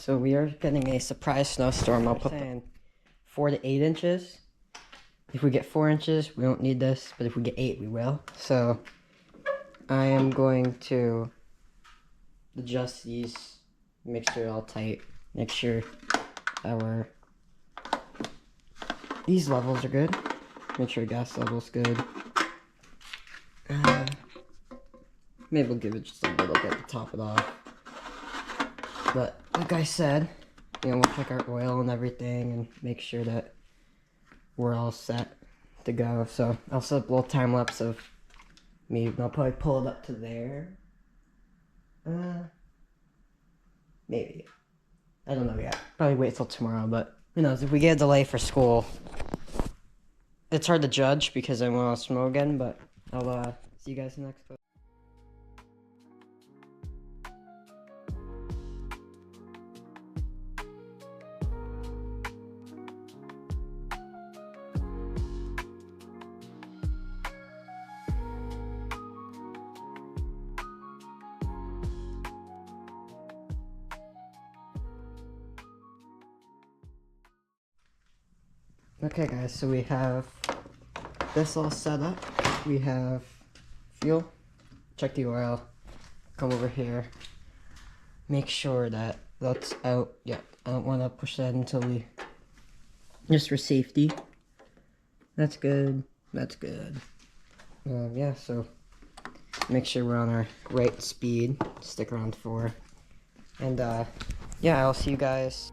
So we are getting a surprise snowstorm. I'll put in 4 to 8 inches. If we get 4 inches, we don't need this, but if we get 8, we will. So I am going to adjust these, make sure they're all tight, make sure these levels are good, make sure gas level's good. Maybe we'll give it just a little bit to top it off. But like I said, we'll check our oil and everything and make sure that we're all set to go. So I'll set up a little time lapse of me. I'll probably pull it up to there. Maybe. I don't know yet. Probably wait till tomorrow, but who knows? If we get a delay for school, it's hard to judge because I want to snow again, but I'll see you guys in the next clip. Okay guys, so we have this all set up. We have fuel, check the oil, come over here, make sure that that's out. Yeah, I don't want to push that until we, just for safety. That's good, that's good. Yeah, so make sure we're on our right speed, stick around 4. And yeah, I'll see you guys.